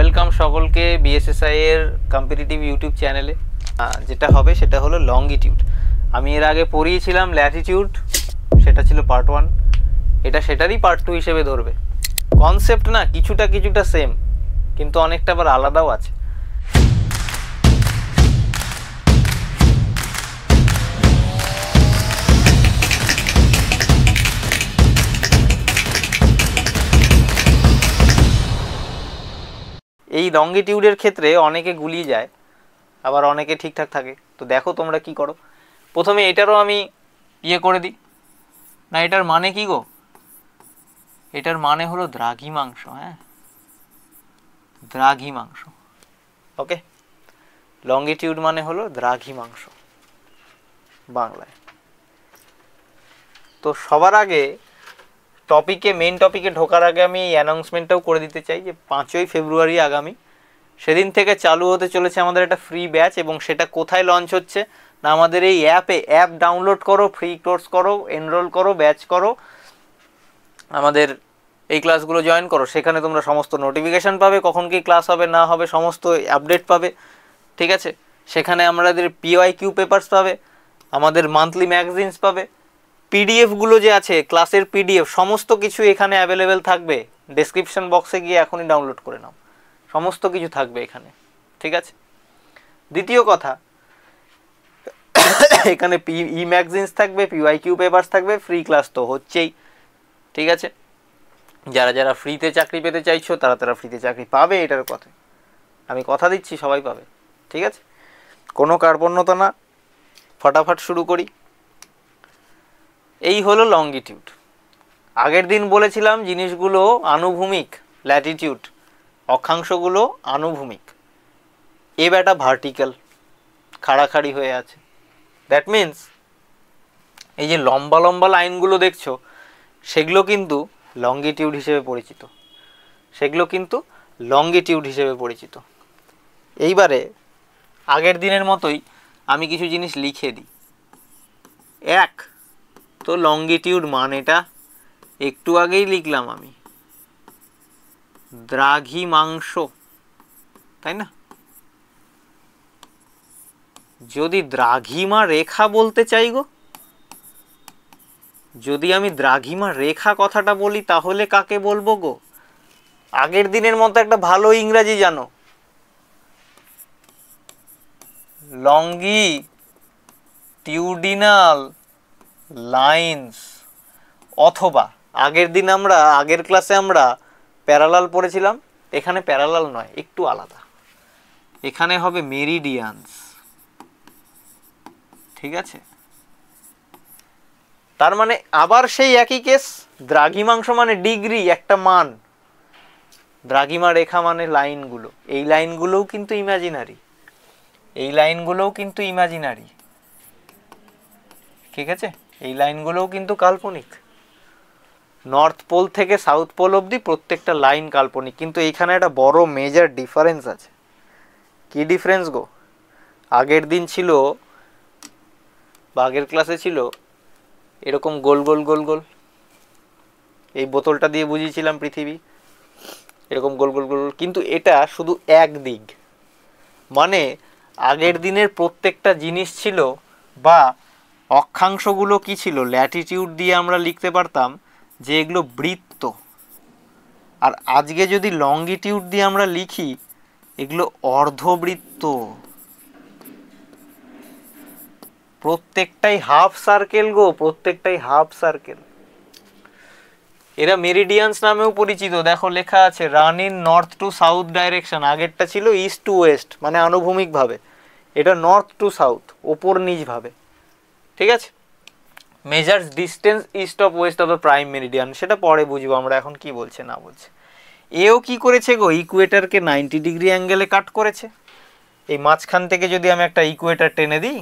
Welcome সকলকে BSSI এর competitive YouTube চ্যানেলে। যেটা হবে সেটা হলো লংগিটিউড। আমি এর আগে পড়িয়েছিলাম ল্যাটিটিউড, সেটা ছিল পার্ট 1। এটা সেটারই পার্ট 2 হিসেবে ধরবে। কনসেপ্ট না কিছুটা সেম, কিন্তু অনেকটা আবার আলাদাও আছে। এই লংগিটিউডের ক্ষেত্রে অনেকে গুলিয়ে যায়, আবার অনেকে ঠিকঠাক থাকে। তো দেখো তোমরা কি করো। প্রথমে এটারও আমি করে দিই না। এটার মানে কি গো? এটার মানে হলো দ্রাঘিমাংশ। হ্যাঁ, দ্রাঘিমাংশ। ওকে, লংগিটিউড মানে হলো দ্রাঘিমাংশ বাংলায়। তো সবার আগে মেইন টপিকে ঢোকার আগে আমি এই অ্যানাউন্সমেন্টটাও করে দিতে চাই যে 5ই ফেব্রুয়ারি আগামী, সেদিন থেকে চালু হতে চলেছে আমাদের একটা ফ্রি ব্যাচ। এবং সেটা কোথায় লঞ্চ হচ্ছে না, আমাদের এই অ্যাপ ডাউনলোড করো, ফ্রি কোর্স করো, এনরোল করো, ব্যাচ করো, আমাদের এই ক্লাসগুলো জয়েন করো। সেখানে তোমরা সমস্ত নোটিফিকেশান পাবে, কখন কি ক্লাস হবে না হবে সমস্ত আপডেট পাবে। ঠিক আছে, সেখানে আমাদের PYQ পেপারস পাবে, আমাদের মান্থলি ম্যাগাজিনস পাবে, পিডিএফগুলো যে আছে ক্লাসের পিডিএফ সমস্ত কিছু এখানে অ্যাভেলেবেল থাকবে। ডেসক্রিপশন বক্সে গিয়ে এখনই ডাউনলোড করে নাও, সমস্ত কিছু থাকবে এখানে। ঠিক আছে, দ্বিতীয় কথা, এখানে ম্যাগাজিনস থাকবে, PYQ পেপারস থাকবে, ফ্রি ক্লাস তো হচ্ছেই। ঠিক আছে, যারা যারা ফ্রিতে চাকরি পেতে চাইছো তারা ফ্রিতে চাকরি পাবে, এটার কথা আমি কথা দিচ্ছি, সবাই পাবে। ঠিক আছে, কোনো কার্পণ্যতা না, ফটাফট শুরু করি। এই হলো লংগিটিউড। আগের দিন বলেছিলাম জিনিসগুলো আনুভূমিক, ল্যাটিটিউড, অক্ষাংশগুলো আনুভূমিক। এ ব্যাটা ভার্টিক্যাল, খাড়াখাড়ি হয়ে আছে। দ্যাট মিন্স এই যে লম্বা লম্বা লাইনগুলো দেখছো সেগুলো কিন্তু লংগিটিউড হিসেবে পরিচিত। এইবারে আগের দিনের মতোই আমি কিছু জিনিস লিখে দিই। এক তো লংগিটিউড মানেটা একটু আগেই লিখলাম আমি, দ্রাঘিমাংশ, তাই না? যদি দ্রাঘিমা রেখা বলতে চাই গো, যদি আমি দ্রাঘিমা রেখা কথাটা বলি তাহলে কাকে বলবো গো? আগের দিনের মতো একটা ভালো ইংরাজি জানো, লংগিটিউডিনাল লাইন্স। অথবা আগের ক্লাসে আমরা প্যারালাল পড়েছিলাম, এখানে প্যারালাল নয়, একটু আলাদা, এখানে হবে মেরিডিয়ানস। ঠিক আছে, তার মানে আবার সেই একই কেস। দ্রাঘিমাংশ মানে ডিগ্রি, একটা মান। দ্রাঘিমা রেখা মানে লাইনগুলো। এই লাইনগুলোও কিন্তু ইমাজিনারি, ঠিক আছে, এই লাইনগুলোও কিন্তু কাল্পনিক। নর্থ পোল থেকে সাউথ পোল অবধি প্রত্যেকটা লাইন কাল্পনিক। কিন্তু এইখানে একটা বড় মেজর ডিফারেন্স আছে। কি ডিফারেন্স গো? আগের দিন ছিল বা আগের ক্লাসে ছিল এরকম গোল গোল গোল গোল, এই বোতলটা দিয়ে বুঝিয়েছিলাম পৃথিবী, এরকম গোল গোল গোল। কিন্তু এটা শুধু এক দিক, মানে আগের দিনের প্রত্যেকটা জিনিস ছিল বা অক্ষাংশগুলো কি ছিল, ল্যাটিটিউড দিয়ে আমরা লিখতে পারতাম যে এগুলো বৃত্ত। আর আজকে যদি লংগিটিউড দিয়ে আমরা লিখি এগুলো অর্ধবৃত্ত, প্রত্যেকটাই হাফ সার্কেল গো, প্রত্যেকটাই হাফ সার্কেল। এরা মেরিডিয়ানস নামেও পরিচিত। দেখো লেখা আছে run in north two south direction. আগেরটা ছিল ইস্ট টু ওয়েস্ট, মানে আনুভূমিক ভাবে। এটা নর্থ টু সাউথ, ওপর নিচ ভাবে। ঠিক আছে, measures distance east of west of the prime meridian, সেটা পরে বুঝবো আমরা, এখন কি বলছে না বলছে। এও কি করেছে গো, ইকুয়েটারকে 90 ডিগ্রি অ্যাঙ্গেলে কাট করেছে। এই মাঝখান থেকে যদি আমি একটা ইকুয়েটার টেনে দিই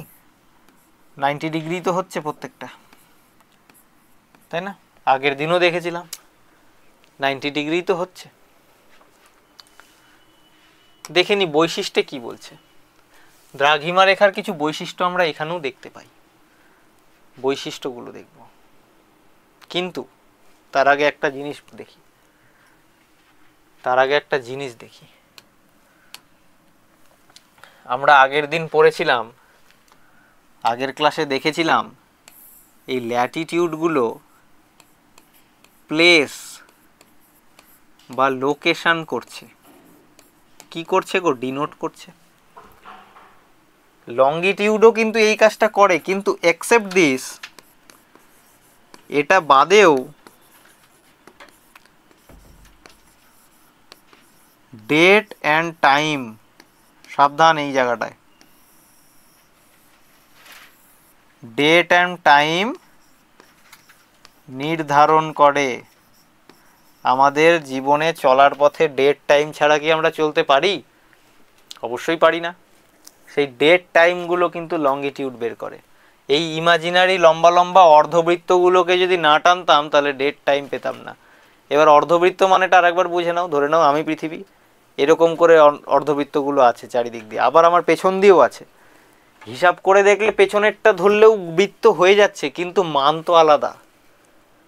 90 ডিগ্রি তো হচ্ছে প্রত্যেকটা, তাই না? আগের দিনও দেখেছিলাম 90 ডিগ্রি তো হচ্ছে। দেখে নি বৈশিষ্ট্যে কি বলছে। দ্রাঘিমা রেখার কিছু বৈশিষ্ট্য আমরা এখানেও দেখতে পাই, বৈশিষ্ট্যগুলো দেখব। কিন্তু তার আগে একটা জিনিস দেখি। আমরা আগের দিন পড়েছিলাম, আগের ক্লাসে দেখেছিলাম এই ল্যাটিটিউডগুলো প্লেস বা লোকেশন করছে। কি করছে গো? ডিনোট করছে। লঙ্গিটিউডও কিন্তু এই কাজটা করে, কিন্তু এক্সেপ্ট দিস, এটা বাদেও ডেট অ্যান্ড টাইম, সাবধান এই জায়গাটায়, ডেট অ্যান্ড টাইম নির্ধারণ করে। আমাদের জীবনে চলার পথে ডেট টাইম ছাড়া কি আমরা চলতে পারি? অবশ্যই পারি না। সেই ডেট টাইমগুলো কিন্তু লঙ্গিটিউড বের করে। এই ইমাজিনারি লম্বা লম্বা অর্ধবৃত্তগুলোকে যদি না টানতাম তাহলে ডেট টাইম পেতাম না। এবার অর্ধবৃত্ত মানেটা আরেকবার বুঝে নাও। ধরে নাও আমি পৃথিবী, এরকম করে অর্ধবৃত্তগুলো আছে চারিদিক দিয়ে, আবার আমার পেছন দিয়েও আছে। হিসাব করে দেখলে পেছনেরটা ধরলেও বৃত্ত হয়ে যাচ্ছে, কিন্তু মান তো আলাদা।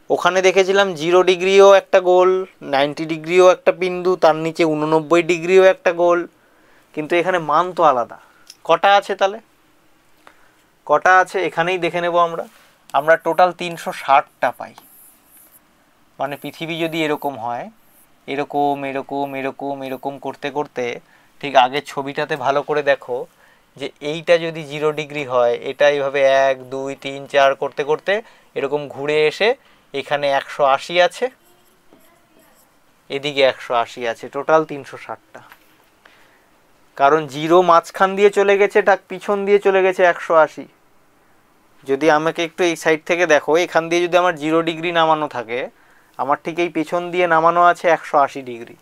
ওখানে দেখেছিলাম 0 ডিগ্রিও একটা গোল, 90 ডিগ্রিও একটা বিন্দু, তার নিচে 89 ডিগ্রিও একটা গোল, কিন্তু এখানে মান তো আলাদা। কটা আছে তাহলে? কটা আছে এখানেই দেখে নেব আমরা। আমরা টোটাল 360টা পাই। মানে পৃথিবী যদি এরকম হয়, এরকম এরকম এরকম এরকম করতে করতে, ঠিক আগের ছবিটাতে ভালো করে দেখো যে এইটা যদি 0 ডিগ্রি হয়, এটা এইভাবে 1 2 3 4 করতে করতে এরকম ঘুরে এসে এখানে 180 আছে, এদিকে 180 আছে, টোটাল 360টা। কারণ 0 মাঝখান দিয়ে চলে গেছে, ঠিক পিছন দিয়ে চলে গেছে 180। যদি আমাকে একটু এই সাইড থেকে দেখো, এখান দিয়ে যদি আমার 0 ডিগ্রি নামানো থাকে, আমার ঠিক এই পেছন দিয়ে নামানো আছে 180 ডিগ্রি।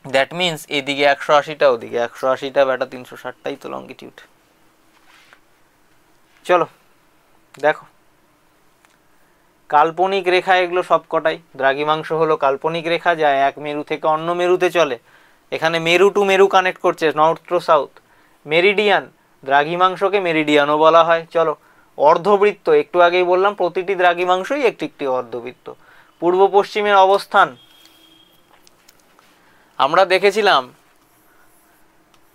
দ্যাট মিনস এদিকে 180টা, ওদিকে 180টা, বেটা 360টাই তো লঙ্গিটিউড। চলো দেখো, কাল্পনিক রেখা এগুলো সবকটাই। দ্রাঘিমাংশ হলো কাল্পনিক রেখা, যা এক মেরু থেকে অন্য মেরুতে চলে। এখানে মেরু টু মেরু কানেক্ট করছে, নর্থ টু সাউথ। মেরিডিয়ান, দ্রাঘিমাংশকে মেরিডিয়ানও বলা হয়। চলো, অর্ধবৃত্ত, একটু আগেই বললাম প্রতিটি দ্রাঘিমাংশই একটি একটি অর্ধবৃত্ত। পূর্ব পশ্চিমের অবস্থান আমরা দেখেছিলাম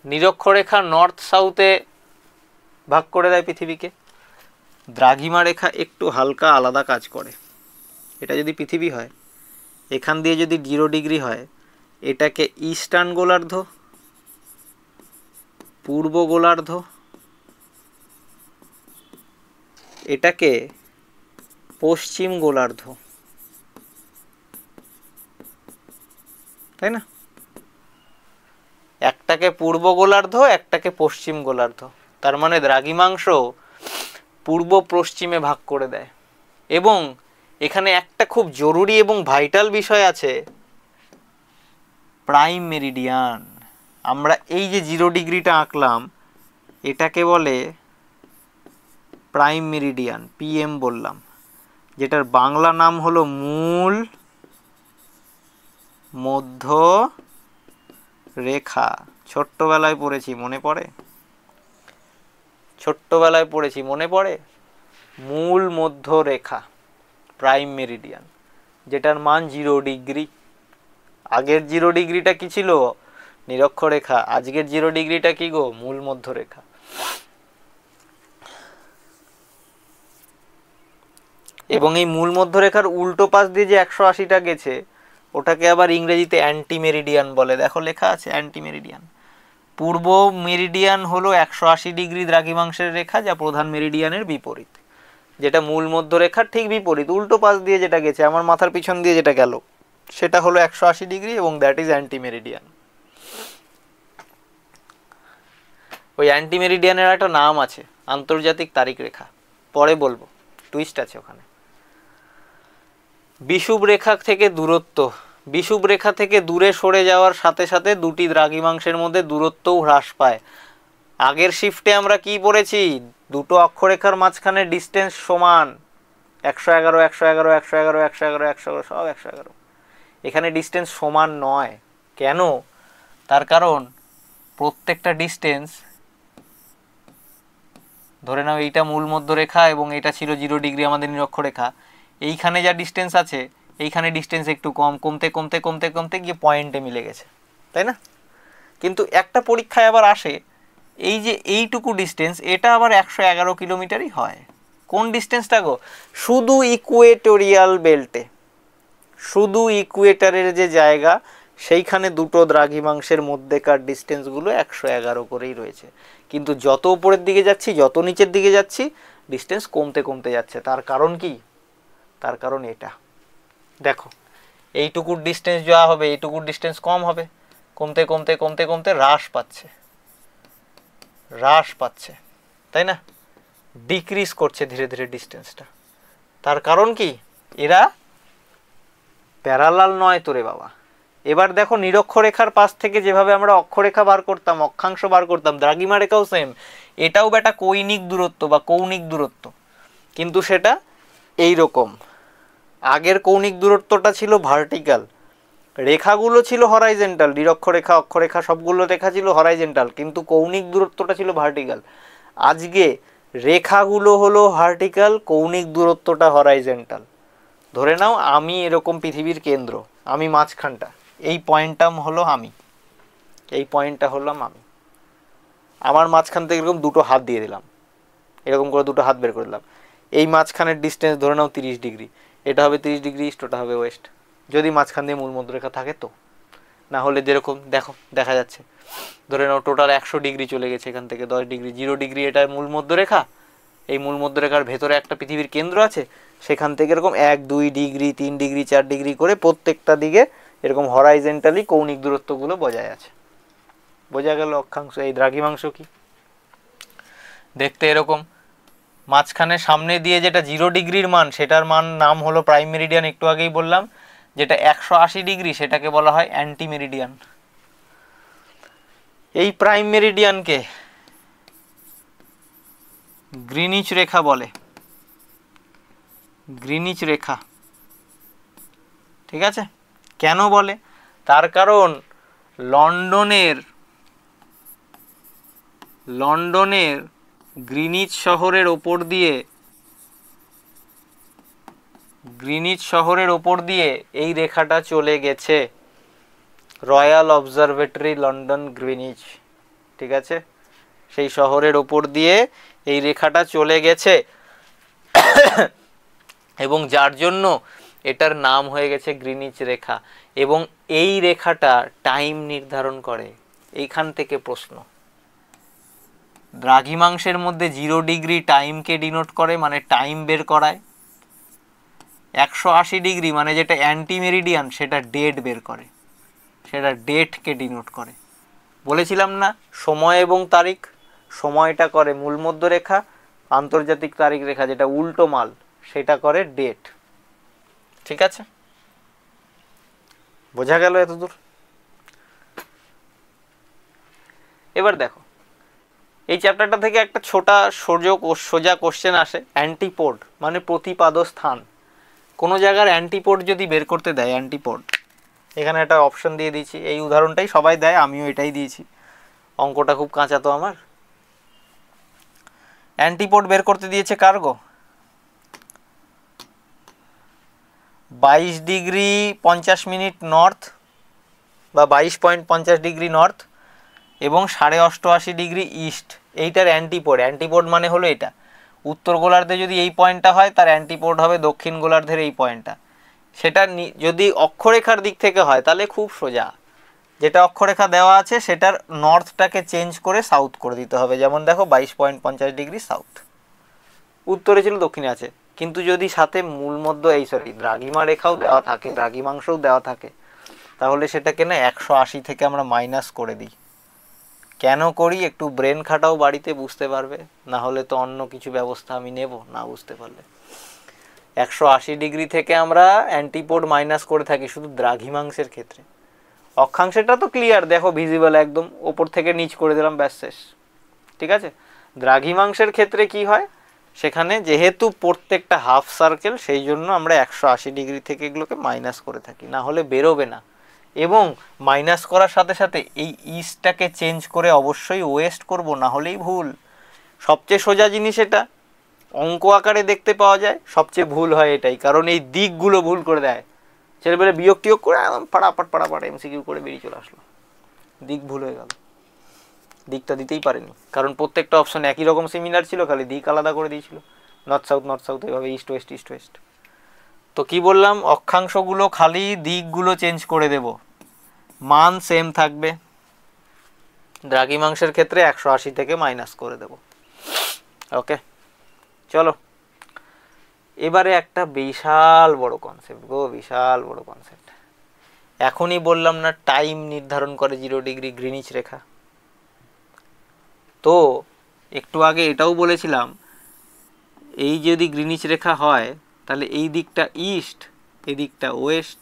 নিরক্ষরেখা নর্থ সাউথে ভাগ করে দেয় পৃথিবীকে। দ্রাঘিমা রেখা একটু হালকা আলাদা কাজ করে। এটা যদি পৃথিবী হয়, এখান দিয়ে যদি 0 ডিগ্রি হয়, এটাকে ইস্টার্ন গোলার্ধ, পূর্ব গোলার্ধ, এটাকে পশ্চিম গোলার্ধ, তাই না? একটাকে পূর্ব গোলার্ধ, একটাকে পশ্চিম গোলার্ধ। তার মানে দ্রাঘিমাংশ পূর্ব পশ্চিমে ভাগ করে দেয়। এবং এখানে একটা খুব জরুরি এবং ভাইটাল বিষয় আছে, প্রাইম মেরিডিয়ান। আমরা এই যে 0 ডিগ্রিটা আঁকলাম, এটাকে বলে প্রাইম মেরিডিয়ান, পিএম বললাম, যেটার বাংলা নাম হলো মূল মধ্য রেখা। ছোট্টবেলায় পড়েছি, মনে পড়ে? ছোট্টবেলায় পড়েছি, মনে পড়ে? মূল মধ্য রেখা, প্রাইম মেরিডিয়ান, যেটার মান 0 ডিগ্রি। আগের 0 ডিগ্রিটা কি ছিল? নিরক্ষরেখা। আজকের 0 ডিগ্রিটা কি গো? মূল মধ্য রেখা। এবং এই মূল মধ্যরেখার উল্টো পাশ দিয়ে যে 180টা গেছে, ওটাকে আবার ইংরেজিতে অ্যান্টি মেরিডিয়ান বলে। দেখো লেখা আছে অ্যান্টি মেরিডিয়ান। পূর্ব মেরিডিয়ান হলো 180 ডিগ্রি দ্রাঘিমাংশের রেখা, যা প্রধান মেরিডিয়ানের বিপরীত, যেটা মূল মধ্যরেখার ঠিক বিপরীত। উল্টো পাশ দিয়ে যেটা গেছে, আমার মাথার পিছন দিয়ে যেটা গেল, সেটা হলো 180 ডিগ্রি, এবং দ্যাট ইজ অ্যান্টি মেরিডিয়ান। ওই অ্যান্টি মেরিডিয়ানের একটা নাম আছে, আন্তর্জাতিক তারিখ রেখা, পরে বলবো, টুইস্ট আছে ওখানে। বিষুব রেখা থেকে দূরত্ব, বিষুব রেখা থেকে দূরে সরে যাওয়ার সাথে সাথে দুটি দ্রাঘিমাংশের মধ্যে দূরত্বও হ্রাস পায়। আগের শিফটে আমরা কি পড়েছি? দুটো অক্ষরেখার মাঝখানে ডিস্টেন্স সমান, 111 111 111 111 111, সব 111। এখানে ডিস্টেন্স সমান নয়। কেন? তার কারণ প্রত্যেকটা ডিস্টেন্স, ধরে নাও এইটা মূল মধ্যরেখা এবং এটা ছিল 0 ডিগ্রি আমাদের নিরক্ষরেখা, এইখানে যা ডিস্টেন্স আছে, এইখানে ডিস্টেন্স একটু কম, কমতে কমতে কমতে কমতে গিয়ে পয়েন্টে মিলে গেছে, তাই না? কিন্তু একটা পরীক্ষায় আবার আসে এই যে এইটুকু ডিস্টেন্স, এটা আবার 111 কিলোমিটারই হয়। কোন ডিস্টেন্সটা গো? শুধু ইকুয়েটোরিয়াল বেল্টে, শুধু ইকুয়েটারের যে জায়গা সেইখানে দুটো দ্রাঘিমাংশের মধ্যেকার ডিস্টেন্সগুলো 111 করেই রয়েছে। কিন্তু যত উপরের দিকে যাচ্ছি, যত নিচের দিকে যাচ্ছি, ডিস্টেন্স কমতে কমতে যাচ্ছে। তার কারণ কি? তার কারণ এটা দেখো, এইটুকুর ডিস্টেন্স যা হবে এইটুকুর ডিস্টেন্স কম হবে, কমতে কমতে কমতে কমতে হ্রাস পাচ্ছে, হ্রাস পাচ্ছে, তাই না? ডিক্রিজ করছে ধীরে ধীরে ডিস্টেন্সটা। তার কারণ কি? এরা প্যারালাল নয় তোরে বাবা। এবার দেখো, নিরক্ষরেখার পাশ থেকে যেভাবে আমরা অক্ষরেখা বার করতাম, অক্ষাংশ বার করতাম, দ্রাঘিমা রেখাও সেম। এটাও বেটা কৈনিক দূরত্ব বা কৌণিক দূরত্ব, কিন্তু সেটা এই রকম। আগের কৌণিক দূরত্বটা ছিল ভার্টিক্যাল, রেখাগুলো ছিল হরাইজেন্টাল, নিরক্ষরেখা অক্ষরেখা সবগুলো রেখা ছিল হরাইজেন্টাল, কিন্তু কৌণিক দূরত্বটা ছিল ভার্টিক্যাল। আজকে রেখাগুলো হলো ভার্টিক্যাল, কৌণিক দূরত্বটা হরাইজেন্টাল। ধরে নাও আমি এরকম পৃথিবীর কেন্দ্র, আমি মাঝখানটা, এই পয়েন্টটা হলো আমি, এই পয়েন্টটা হলাম আমি। আমার মাঝখান থেকে এরকম দুটো হাত দিয়ে দিলাম, এরকম করে দুটো হাত বের করে দিলাম। এই মাঝখানের ডিস্টেন্স ধরে নাও 30 ডিগ্রি, এটা হবে 30 ডিগ্রি ইস্ট, ওটা হবে ওয়েস্ট, যদি মাঝখান দিয়ে মূল মধ্যরেখা থাকে তো। না হলে যেরকম দেখো দেখা যাচ্ছে, ধরে নাও টোটাল 100 ডিগ্রি চলে গেছে, এখান থেকে 10 ডিগ্রি, 0 ডিগ্রি এটা মূল মধ্যরেখা। এই মূল মধ্যরেখার ভেতরে একটা পৃথিবীর কেন্দ্র আছে, সেখান থেকে এরকম 1 2 ডিগ্রি 3 ডিগ্রি 4 ডিগ্রি করে প্রত্যেকটা দিকে এরকম হরাইজেন্টালি কৌণিক দূরত্বগুলো বজায় আছে। বোঝা গেল অক্ষাংশ। এই দ্রাঘিমাংশ কি দেখতে এরকম, মাঝখানে সামনে দিয়ে যেটা 0 ডিগ্রির মান, সেটার মান নাম হলো প্রাইম মেরিডিয়ান, একটু আগেই বললাম। যেটা 180 ডিগ্রি সেটাকে বলা হয় অ্যান্টি মেরিডিয়ান। এই প্রাইম মেরিডিয়ানকে গ্রিনিচ রেখা বলে, গ্রিনিচ রেখা, ঠিক আছে? কেন বলে? তার কারণ লন্ডনের গ্রিনিচ শহরের ওপর দিয়ে এই রেখাটা চলে গেছে, রয়্যাল অবজারভেটরি লন্ডন গ্রিনিচ, ঠিক আছে? সেই শহরের ওপর দিয়ে এই রেখাটা চলে গেছে এবং যার জন্য এটার নাম হয়ে গেছে গ্রিনিচ রেখা। এবং এই রেখাটা টাইম নির্ধারণ করে। এইখান থেকে প্রশ্ন, দ্রাঘিমাংশের মধ্যে 0 ডিগ্রি টাইমকে ডিনোট করে, মানে টাইম বের করায়। 180 ডিগ্রি মানে যেটা অ্যান্টি মেরিডিয়ান, সেটা ডেট বের করে, সেটা ডেটকে ডিনোট করে। বলেছিলাম না সময় এবং তারিখ, সময়টা করে মূল মধ্যরেখা, আন্তর্জাতিক তারিখ রেখা যেটা উল্টো মাল, সেটা করে ডেট, ঠিক আছে? বোঝা গেল এতদূর? এবার দেখো, এই চ্যাপ্টারটা থেকে একটা সোজা কোশ্চেন আসে, অ্যান্টিপোড মানে প্রতিপাদ স্থান। কোনো জায়গার অ্যান্টিপোড যদি বের করতে দেয়, অ্যান্টিপোড, এখানে একটা অপশন দিয়ে দিয়েছি, এই উদাহরণটাই সবাই দেয়, আমিও এটাই দিয়েছি, অঙ্কটা খুব কাঁচা তো আমার। অ্যান্টিপোড বের করতে দিয়েছে কার্গো 22 ডিগ্রি 50 মিনিট নর্থ বা 22.50 ডিগ্রি নর্থ এবং 88.5 ডিগ্রি ইস্ট, এইটার অ্যান্টিপোড। অ্যান্টিপোড মানে হলো এটা, উত্তর গোলার্ধে যদি এই পয়েন্টটা হয়, তার অ্যান্টিপোড হবে দক্ষিণ গোলার্ধের এই পয়েন্টটা। সেটা যদি অক্ষরেখার দিক থেকে হয় তাহলে খুব সোজা, যেটা অক্ষরেখা দেওয়া আছে সেটার নর্থটাকে চেঞ্জ করে সাউথ করে দিতে হবে। যেমন দেখো 22.50 ডিগ্রি সাউথ, উত্তরে ছিল দক্ষিণে আছে। কিন্তু যদি সাথে মূল মধ্য দ্রাঘিমা রেখাও দেওয়া থাকে, দ্রাঘিমাংশও দেওয়া থাকে, তাহলে সেটাকে না 180 থেকে আমরা মাইনাস করে দিই। কেন করি একটু ব্রেন খাটাও বাড়িতে, বুঝতে পারবে, না হলে তো অন্য কিছু ব্যবস্থা আমি নেব না বুঝতে পারলে। 180 ডিগ্রি থেকে আমরা অ্যান্টিপোড মাইনাস করে থাকি শুধু দ্রাঘিমাংশের ক্ষেত্রে। অক্ষাংশটা তো ক্লিয়ার, দেখো ভিজিবল, একদম ওপর থেকে নিচ করে দিলাম, ব্যাস শেষ, ঠিক আছে? দ্রাঘিমাংশের ক্ষেত্রে কি হয়, সেখানে যেহেতু প্রত্যেকটা হাফ সার্কেল, সেই জন্য আমরা 180 ডিগ্রি থেকে এগুলোকে মাইনাস করে থাকি, না হলে বেরোবে না। এবং মাইনাস করার সাথে সাথে এই ইস্টটাকে চেঞ্জ করে অবশ্যই ওয়েস্ট করব, না হলেই ভুল। সবচেয়ে সোজা জিনিস এটা, অঙ্ক আকারে দেখতে পাওয়া যায়, সবচেয়ে ভুল হয় এটাই, কারণ এই দিকগুলো ভুল করে দেয়। ছেলেবেলে বিয়োগ টিয়োগ করে একদম পাড়াপাট এমসিকিউ করে বেরিয়ে চলে আসলো, দিক ভুল হয়ে গেল। দিকটা দিতেই পারেনি, কারণ প্রত্যেকটা অপশন একই রকম সিমিলার ছিল, খালি দিক আলাদা করে দিয়েছিল, নর্থ সাউথ এভাবে ইস্ট ওয়েস্ট। তো কি বললাম, অক্ষাংশগুলো খালি দিকগুলো চেঞ্জ করে দেব, মান সেম থাকবে। দ্রাঘিমাংশের ক্ষেত্রে 180 থেকে মাইনাস করে দেব। ওকে, চলো এবারে একটা বিশাল বড় কনসেপ্ট গো, বিশাল বড় কনসেপ্ট। এখনই বললাম না টাইম নির্ধারণ করে 0 ডিগ্রি গ্রিনিচ রেখা, তো একটু আগে এটাও বলেছিলাম এই যদি গ্রিনিচ রেখা হয় তাহলে এই দিকটা ইস্ট, এই দিকটা ওয়েস্ট।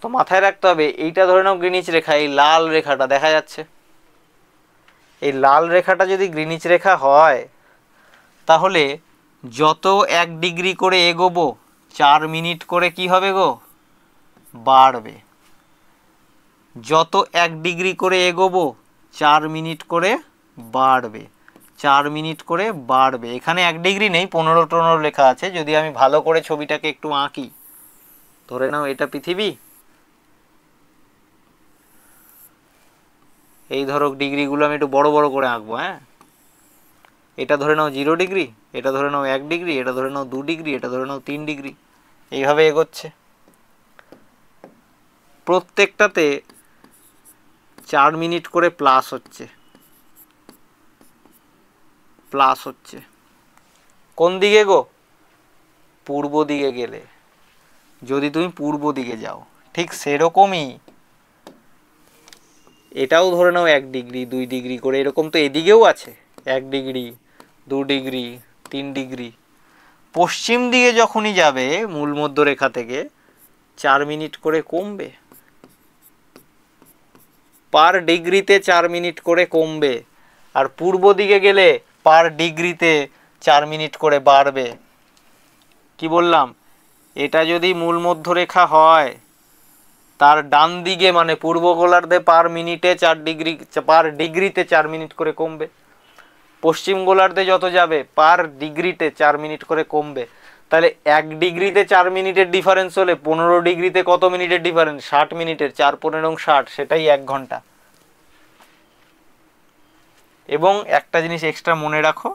তো মাথায় রাখতে হবে এইটা ধরে নাও গ্রিনিচ রেখা, এই লাল রেখাটা দেখা যাচ্ছে, এই লাল রেখাটা যদি গ্রিনিচ রেখা হয় তাহলে যত 1 ডিগ্রি করে এগোবো 4 মিনিট করে কি হবে গো, বাড়বে। যত 1 ডিগ্রি করে এগোবো 4 মিনিট করে বাড়বে, 4 মিনিট করে বাড়বে। এখানে 1 ডিগ্রি নেই, 15 লেখা আছে। যদি আমি ভালো করে ছবিটাকে একটু আঁকি, ধরে নাও এটা পৃথিবী, এই ধরো ডিগ্রিগুলো আমি একটু বড় বড় করে আঁকবো। হ্যাঁ, এটা ধরে নাও 0 ডিগ্রি, এটা ধরে নাও 1 ডিগ্রি, এটা ধরে নাও 2 ডিগ্রি, এটা ধরে নাও 3 ডিগ্রি, এইভাবে এগোচ্ছে। প্রত্যেকটাতে 4 মিনিট করে প্লাস হচ্ছে, কোন দিকে গো, পূর্ব দিকে গেলে। যদি তুমি পূর্ব দিকে যাও ঠিক সেরকমই এটাও ধরে নাও 1 ডিগ্রি 2 ডিগ্রি করে, এরকম তো এদিকেও আছে 1 ডিগ্রি 2 ডিগ্রি 3 ডিগ্রি। পশ্চিম দিকে যখনই যাবে মূল মধ্যরেখা থেকে 4 মিনিট করে কমবে, পার ডিগ্রিতে 4 মিনিট করে কমবে। আর পূর্ব দিকে গেলে পার ডিগ্রিতে 4 মিনিট করে বাড়বে। কি বললাম, এটা যদি মূল মধ্যরেখা হয় তার ডান দিকে মানে পূর্ব গোলার্ধে পার মিনিটে 4 ডিগ্রি, পার ডিগ্রিতে 4 মিনিট করে কমবে। পশ্চিম গোলার্ধে যত যাবে পার ডিগ্রিতে 4 মিনিট করে কমবে। তাহলে 1 ডিগ্রিতে 4 মিনিটের ডিফারেন্স হলে 15 ডিগ্রিতে কত মিনিটের ডিফারেন্স, 60 মিনিটের, 4 15 60, সেটাই 1 ঘন্টা। এবং একটা জিনিস এক্সট্রা মনে রাখো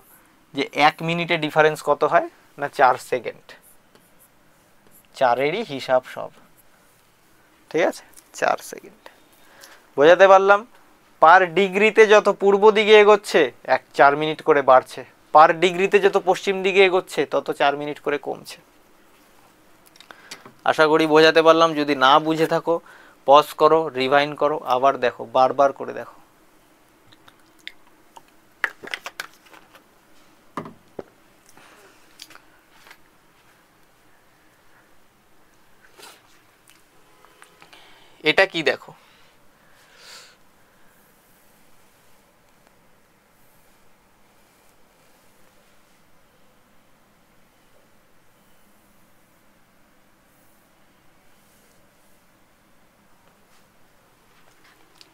যে 1 মিনিটের ডিফারেন্স কত হয় না 4 সেকেন্ড, 4এরই হিসাব সব, ঠিক আছে, 4 সেকেন্ড। বোঝাতে পারলাম, পার ডিগ্রিতে যত পূর্ব দিকে এগোচ্ছে 4 মিনিট করে বাড়ছে, পার ডিগ্রিতে যত পশ্চিম দিকে এগোচ্ছে তত 4 মিনিট করে কমছে। আশা করি বোঝাতে পারলাম। যদি না বুঝে থাকো পজ করো, রিভাইন্ড করো, আবার দেখো, বারবার করে দেখো। এটা কি দেখো,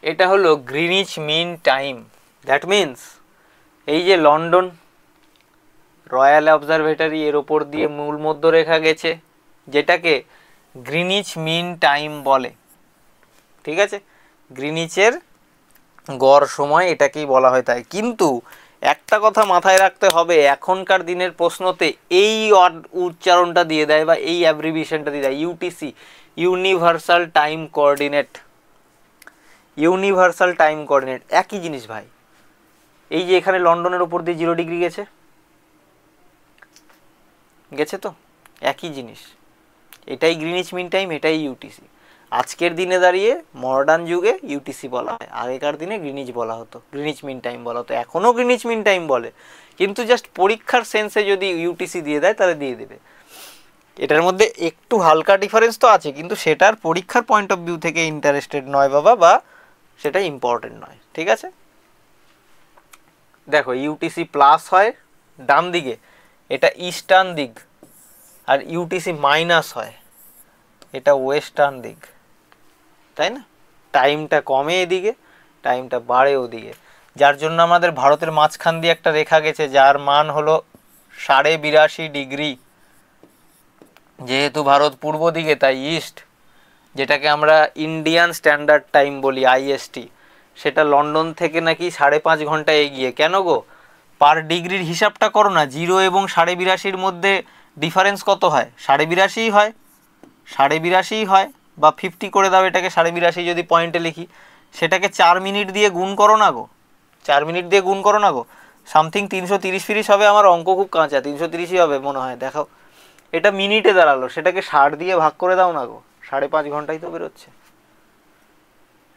এটা হলো Greenwich mean time. That means এই যে লন্ডন রয়্যাল অবজারভেটরি এর ওপর দিয়ে মূল মধ্যরেখা গেছে, যেটাকে গ্রিনিচ মিন টাইম বলে, ঠিক আছে, গ্রিনিচের গড় সময় এটাকেই বলা হয়। তাই কিন্তু একটা কথা মাথায় রাখতে হবে, এখনকার দিনের প্রশ্নতে এই উচ্চারণটা দিয়ে দেয় বা এই অ্যাব্রিভিয়েশনটা দিয়ে দেয়, UTC, universal time coordinate. Universal time coordinate একই জিনিস ভাই। এই যে এখানে লন্ডনের ওপর দিয়ে 0 ডিগ্রি গেছে, গেছে তো, একই জিনিস। এটাই গ্রিনিচ মিন টাইম, এটাই ইউটিসি। আজকের দিনে দাঁড়িয়ে মডার্ন যুগে ইউটিসি বলা হয়, আগেকার দিনে গ্রিনিচ বলা হতো, গ্রিনিচ মিন টাইম বলা হতো, এখনও গ্রিনিচ মিন টাইম বলে, কিন্তু জাস্ট পরীক্ষার সেন্সে যদি ইউটিসি দিয়ে দেয় তাহলে দিয়ে দেবে। এটার মধ্যে একটু হালকা ডিফারেন্স তো আছে, কিন্তু সেটার পরীক্ষার পয়েন্ট অফ ভিউ থেকে ইন্টারেস্টেড নয় বাবা, বা সেটা ইম্পর্টেন্ট নয়, ঠিক আছে। দেখো ইউটিসি প্লাস হয় ডান দিকে, এটা ইস্টার্ন দিক, আর ইউটিসি মাইনাস হয় এটা ওয়েস্টার্ন দিক, তাই না। টাইমটা কমে এদিকে, টাইমটা বাড়ে ওদিকে, যার জন্য আমাদের ভারতের মাঝখান দিয়ে একটা রেখা গেছে যার মান হলো 82.5 ডিগ্রি। যেহেতু ভারত পূর্ব দিকে তাই ইস্ট, যেটাকে আমরা ইন্ডিয়ান স্ট্যান্ডার্ড টাইম বলি, আইএসটি, সেটা লন্ডন থেকে নাকি 5.5 ঘন্টা এগিয়ে। কেন গো? পার ডিগ্রির হিসাবটা করো না, 0 এবং 82.5-র মধ্যে ডিফারেন্স কত হয়? 82.5 হয়, 82.5 হয়, বা 50 করে দাও এটাকে, 82.5 যদি পয়েন্টে লিখি, সেটাকে 4 মিনিট দিয়ে গুণ করো না গো, 4 মিনিট দিয়ে গুণ করো না গো, সামথিং 330 হবে। আমার অঙ্ক খুব কাঁচা, 330ই হবে মনে হয়, দেখাও। এটা মিনিটে দাঁড়ালো, সেটাকে 60 দিয়ে ভাগ করে দাও না গো, 5.5 ঘন্টাই তো বেরোচ্ছে,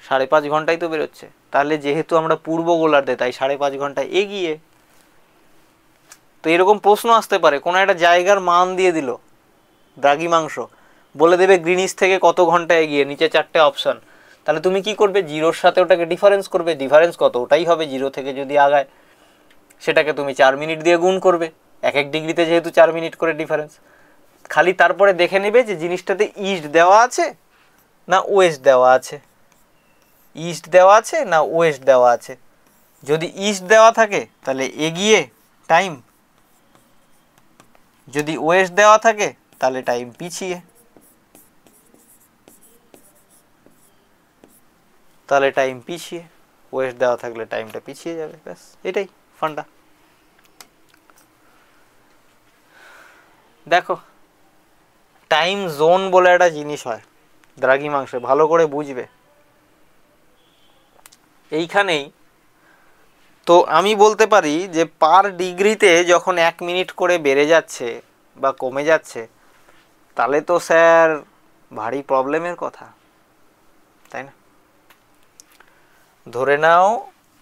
5.5 ঘন্টাই তো বেরোচ্ছে। তাহলে যেহেতু আমরা পূর্ব গোলার্ধে, তাই 5.5 ঘন্টা এগিয়ে। তো এরকম প্রশ্ন আসতে পারে, কোনো একটা জায়গার মান দিয়ে দিল দ্রাঘিমাংশ, বলে দেবে গ্রিনিচ থেকে কত ঘন্টা এগিয়ে, নিচে 4টে অপশন। তাহলে তুমি কি করবে? 0-র সাথে ওটাকে ডিফারেন্স করবে, ডিফারেন্স কত ওটাই হবে, 0 থেকে যদি আগায় সেটাকে তুমি 4 মিনিট দিয়ে গুণ করবে, এক এক ডিগ্রিতে যেহেতু 4 মিনিট করে ডিফারেন্স। খালি তারপরে দেখে নেবে যে জিনিসটাতে ইস্ট দেওয়া আছে না ওয়েস্ট দেওয়া আছে, ইস্ট দেওয়া আছে না ওয়েস্ট দেওয়া আছে। যদি ইস্ট দেওয়া থাকে তাহলে এগিয়ে টাইম, যদি ওয়েস্ট দেওয়া থাকে তাহলে টাইম পিছিয়ে, তাহলে টাইম পিছিয়ে, ওয়েস্ট দেওয়া থাকলে টাইমটা পিছিয়ে যাবে, ব্যাস এটাই ফান্ডা। দেখো টাইম জোন বলে একটা জিনিস হয় দ্রাঘিমাংশে, ভালো করে বুঝবে। এইখানেই তো আমি বলতে পারি যে পার ডিগ্রিতে যখন 1 মিনিট করে বেড়ে যাচ্ছে বা কমে যাচ্ছে, তাহলে তো স্যার ভারী প্রবলেমের কথা, তাই না? ধরে নাও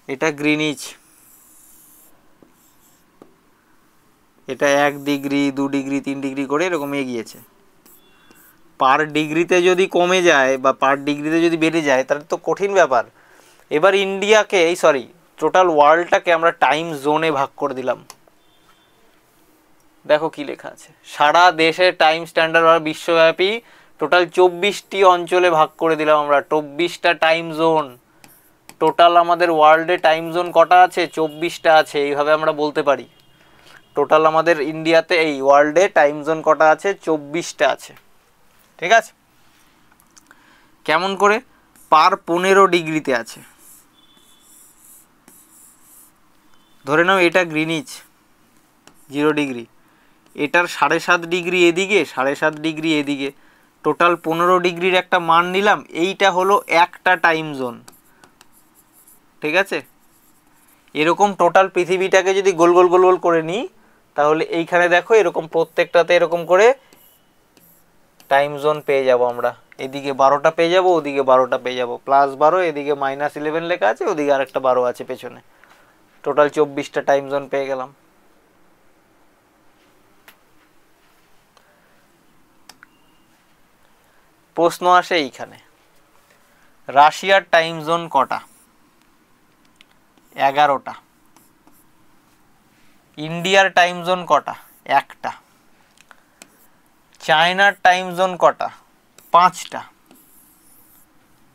এটা গ্রিনিচ, এটা 1 ডিগ্রি 2 ডিগ্রি 3 ডিগ্রি করে এরকম এগিয়েছে। পার ডিগ্রিতে যদি কমে যায় বা পার ডিগ্রিতে যদি বেড়ে যায় তাহলে তো কঠিন ব্যাপার। এবার ইন্ডিয়াকে, এই সরি টোটাল ওয়ার্ল্ডটাকে আমরা টাইম জোনে ভাগ করে দিলাম। দেখো কি লেখা আছে, সারা দেশে টাইম স্ট্যান্ডার্ড বা বিশ্বব্যাপী টোটাল 24টি অঞ্চলে ভাগ করে দিলাম আমরা, 24টা টাইম জোন। টোটাল আমাদের ওয়ার্ল্ডে টাইম জোন কটা আছে? 24টা আছে, এইভাবে আমরা বলতে পারি। টোটাল আমাদের ইন্ডিয়াতে, এই ওয়ার্ল্ডে টাইম জোন কটা আছে? 24টা আছে, ঠিক আছে? কেমন করে? পার 15 ডিগ্রিতে আছে। ধরে নাও এটা গ্রিনিচ 0 ডিগ্রি, এটার 7.5 ডিগ্রি এদিকে, 7.5 ডিগ্রি এদিকে, টোটাল 15 ডিগ্রির একটা মান নিলাম, এইটা হলো একটা টাইম জোন, ঠিক আছে? এরকম টোটাল পৃথিবীটাকে যদি গোল গোল গোল গোল করে নিই, তাহলে এইখানে দেখো এরকম প্রত্যেকটাতে এরকম করে টাইম জোন পেয়ে যাব আমরা। এদিকে 12টা পেয়ে যাব, ওদিকে 12টা পেয়ে যাব, +12, এদিকে -11 লেখা আছে, ওদিকে আরেকটা 12 আছে পেছনে, টোটাল 24টা টাইম জোন পেয়ে গেলাম। প্রশ্ন আসে এইখানে, রাশিয়ার টাইম জোন কটা? 11টা। ইন্ডিয়ার টাইম জোন কটা? 1টা। চায়নার টাইম জোন কটা? 5টা,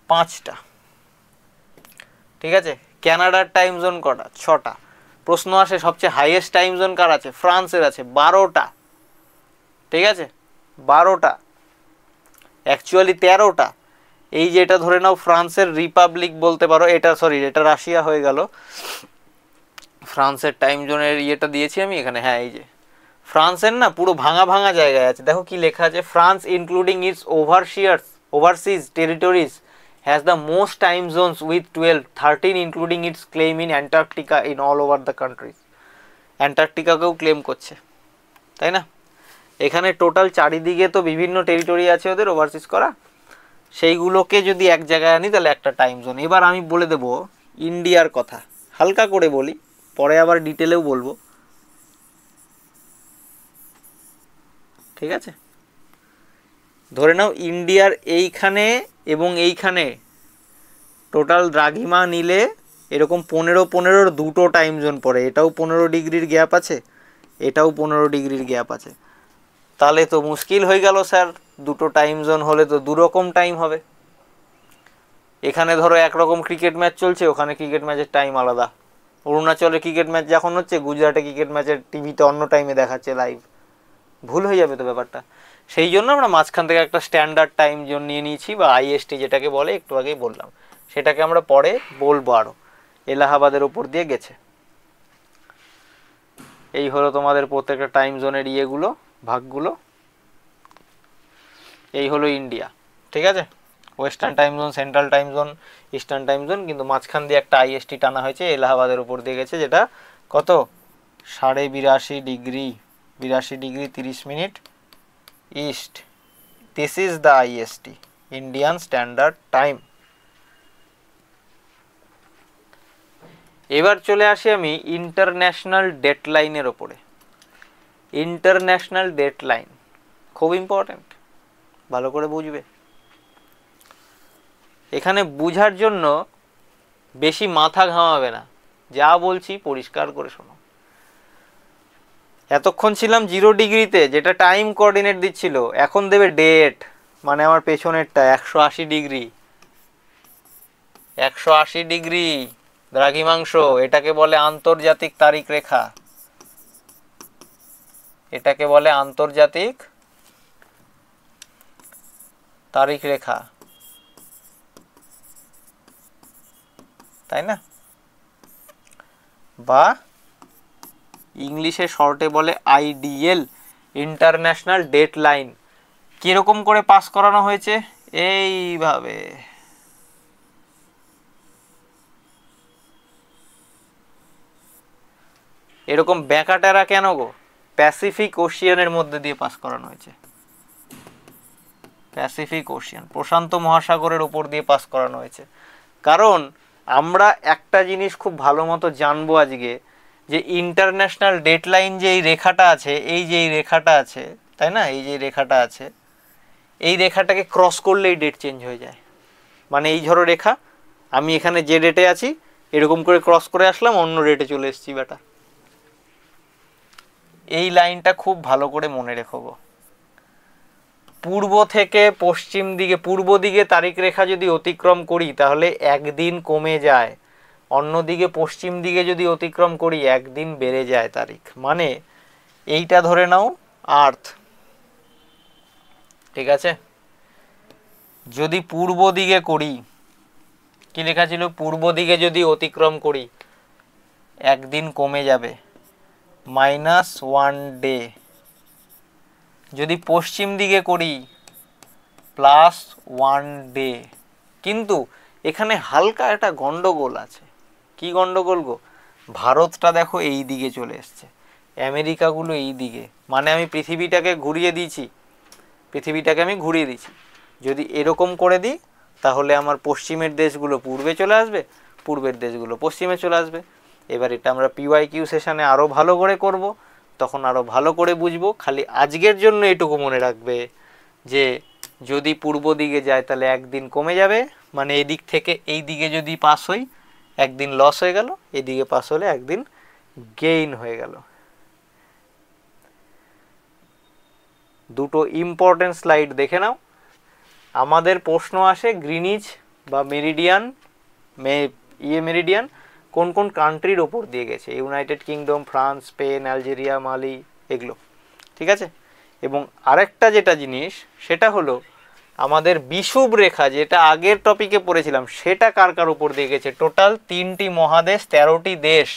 5টা, ঠিক আছে? কানাডার টাইম জোন কটা? 6টা। প্রশ্ন আসে সবচেয়ে হাইয়েস্ট টাইম জোন কার আছে? ফ্রান্সের আছে, 12টা, ঠিক আছে? 12টা, অ্যাকচুয়ালি 13টা। এই যে এটা ধরে নাও ফ্রান্সের রিপাবলিক বলতে পারো, এটা সরি এটা রাশিয়া হয়ে গেল। ফ্রান্সের টাইম জোনের ইয়েটা দিয়েছি আমি এখানে, হ্যাঁ এই যে ফ্রান্সের না পুরো ভাঙা ভাঙা জায়গায় আছে, দেখো কি লেখা আছে, France including it's overseas territories has the most time zones with 12, 13 including its claim in Antarctica in all over the countries. অ্যান্টার্কটিকাকেও ক্লেম করছে, তাই না? এখানে টোটাল চারিদিকে তো বিভিন্ন টেরিটরি আছে ওদের ওভারসিজ করা, সেইগুলোকে যদি এক জায়গায় আনি তাহলে একটা টাইম জোন। এবার আমি বলে দেব ইন্ডিয়ার কথা, হালকা করে বলি, পরে আবার ডিটেলেও বলবো, ঠিক আছে? ধরে নাও ইন্ডিয়ার এইখানে এবং এইখানে টোটাল দ্রাঘিমা নিলে এরকম 15-15 দুটো টাইম জোন পড়ে, এটাও 15 ডিগ্রির গ্যাপ আছে, এটাও 15 ডিগ্রির গ্যাপ আছে। তাহলে তো মুশকিল হয়ে গেল স্যার, দুটো টাইম জোন হলে তো দুরকম টাইম হবে। এখানে ধরো একরকম ক্রিকেট ম্যাচ চলছে, ওখানে ক্রিকেট ম্যাচের টাইম আলাদা। অরুণাচলে ক্রিকেট ম্যাচ যখন হচ্ছে, গুজরাটে ক্রিকেট ম্যাচের টিভিতে অন্য টাইমে দেখাচ্ছে লাইভ, ভুল হয়ে যাবে তো ব্যাপারটা। সেই জন্য আমরা মাঝখান থেকে একটা স্ট্যান্ডার্ড টাইম জোন নিয়ে নিয়েছি, বা আইএসটি যেটাকে বলে, একটু আগেই বললাম। সেটাকে আমরা পরে বলবো আরও। এলাহাবাদের ওপর দিয়ে গেছে। এই হলো তোমাদের প্রত্যেকটা টাইম জোনের ইয়েগুলো, ভাগগুলো। এই হলো ইন্ডিয়া, ঠিক আছে। Western time zone, central time zone, eastern time zone, কিন্তু মাঝখান দিয়ে একটা আইএসটি টানা হয়েছে, এলাহাবাদের উপর দিয়ে গেছে, যেটা কত 82.5 degree, 82 degree 30 minute east. This is the IST, Indian standard time. এবার চলে আসি আমি ইন্টারন্যাশনাল ডেডলাইনের ওপরে। ইন্টারন্যাশনাল ডেডলাইন খুব ইম্পর্ট্যান্ট, ভালো করে বুঝবে। এখানে বুঝার জন্য বেশি মাথা ঘামাবে না, যা বলছি পরিষ্কার করে শোনো। এতক্ষণ ছিলাম 0 ডিগ্রিতে, যেটা টাইম কোঅর্ডিনেট দিচ্ছিল, এখন দেবে ডেট, মানে আমার পেছনেরটা 180 ডিগ্রি। 180 ডিগ্রি দ্রাঘিমাংশ, এটাকে বলে আন্তর্জাতিক তারিখ রেখা, এটাকে বলে আন্তর্জাতিক তারিখ রেখা, তাই না? বা ইংলিশে শর্টে বলে আইডিএল, ইন্টারন্যাশনাল ডেডলাইন। কিরকম করে পাস করানো হয়েছে? এইভাবে। এরকম ব্যাকাটেরা কেন গো? প্যাসিফিক ওশিয়ানের মধ্যে দিয়ে পাস করানো হয়েছে। প্যাসিফিক ওশিয়ান, প্রশান্ত মহাসাগরের উপর দিয়ে পাস করানো হয়েছে। কারণ আমরা একটা জিনিস খুব ভালো মতো জানবো আজকে, যে ইন্টারন্যাশনাল ডেডলাইন যে এই রেখাটা আছে, এই যে এই রেখাটা আছে, তাই না, এই যে রেখাটা আছে, এই রেখাটাকে ক্রস করলেই ডেট চেঞ্জ হয়ে যায়। মানে এই ধরো রেখা, আমি এখানে যে ডেটে আছি এরকম করে ক্রস করে আসলাম, অন্য ডেটে চলে এসেছি বেটা। এই লাইনটা খুব ভালো করে মনে রেখো গো। পূর্ব থেকে পশ্চিম দিকে, পূর্ব দিকে তারিখ রেখা যদি অতিক্রম করি তাহলে একদিন কমে যায়, অন্যদিকে পশ্চিম দিকে যদি অতিক্রম করি একদিন বেড়ে যায় তারিখ। মানে এইটা ধরে নাও আর্থ, ঠিক আছে। যদি পূর্ব দিকে করি, কি লেখা ছিল, পূর্ব দিকে যদি অতিক্রম করি একদিন কমে যাবে, -1 ডে। যদি পশ্চিম দিকে করি +1 ডে। কিন্তু এখানে হালকা একটা গন্ডগোল আছে। কি গন্ডগোল গো? ভারতটা দেখো এই দিকে চলে এসছে, আমেরিকাগুলো এই দিকে, মানে আমি পৃথিবীটাকে ঘুরিয়ে দিয়েছি, পৃথিবীটাকে আমি ঘুরিয়ে দিচ্ছি। যদি এরকম করে দিই তাহলে আমার পশ্চিমের দেশগুলো পূর্বে চলে আসবে, পূর্বের দেশগুলো পশ্চিমে চলে আসবে। এবার এটা আমরা পিওয়াইকিউ সেশনে আরও ভালো করে করব, তখন আরও ভালো করে বুঝবো। খালি আজকের জন্য এটুকু মনে রাখবে যে যদি পূর্ব দিকে যায় তাহলে একদিন কমে যাবে, মানে এদিক থেকে এই দিকে যদি পাস হই একদিন লস হয়ে গেল, এদিকে পাস হলে একদিন গেইন হয়ে গেল। দুটো ইম্পর্টেন্ট স্লাইড দেখে নাও। আমাদের প্রশ্ন আসে গ্রিনিচ বা মেরিডিয়ান, মেরিডিয়ান কোন কোন কান্ট্রির ওপর দিয়ে গেছে, United Kingdom, France, Spain, Algeria, Mali, এগুলো, ঠিক আছে। এবং আরেকটা যেটা জিনিস সেটা হলো আমাদের বিষুব রেখা, যেটা আগের টপিকে পড়েছিলাম, সেটা কার কার উপর দিয়ে গেছে। টোটাল 3টি মহাদেশ, 13টি দেশ,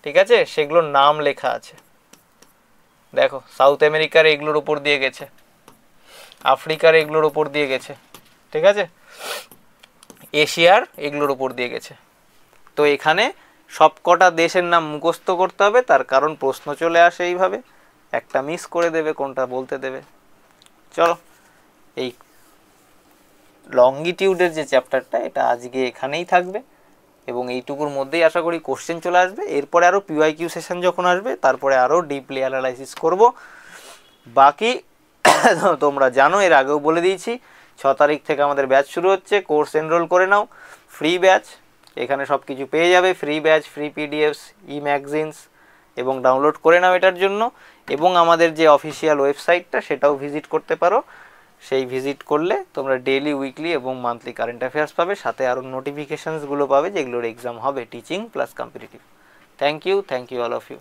ঠিক আছে, সেগুলোর নাম লেখা আছে। দেখো সাউথ আমেরিকার এগুলোর উপর দিয়ে গেছে, আফ্রিকার এগুলোর উপর দিয়ে গেছে, ঠিক আছে, এশিয়ার এগুলোর উপর দিয়ে গেছে। তো এখানে সবকটা দেশের নাম মুখস্থ করতে হবে, তার কারণ প্রশ্ন চলে আসে এইভাবে, একটা মিস করে দেবে, কোনটা বলতে দেবে। চলো, এই লঙ্গিটিউডের যে চ্যাপ্টারটা এটা আজকে এখানেই থাকবে, এবং এইটুকুর মধ্যেই আশা করি কোশ্চেন চলে আসবে। এরপরে আরও পিওয়াইকিউ সেশন যখন আসবে তারপরে আরও ডিপলি অ্যানালাইসিস করব। বাকি তোমরা জানো, এর আগেও বলে দিয়েছি, 6 তারিখ থেকে আমাদের ব্যাচ শুরু হচ্ছে। কোর্স এনরোল করে নাও, ফ্রি ব্যাচ, এখানে সব কিছু পেয়ে যাবে, ফ্রি ব্যাচ, ফ্রি পিডিএফস, ই ম্যাগাজিনস, এবং ডাউনলোড করে নাও এটার জন্য। এবং আমাদের যে অফিসিয়াল ওয়েবসাইটটা সেটাও ভিজিট করতে পারো, সেই ভিজিট করলে তোমরা ডেইলি, উইকলি এবং মান্থলি কারেন্ট অ্যাফেয়ার্স পাবে, সাথে আরও নোটিফিকেশানসগুলো পাবে যেগুলোর এক্সাম হবে, teaching plus competitive. Thank you all of you.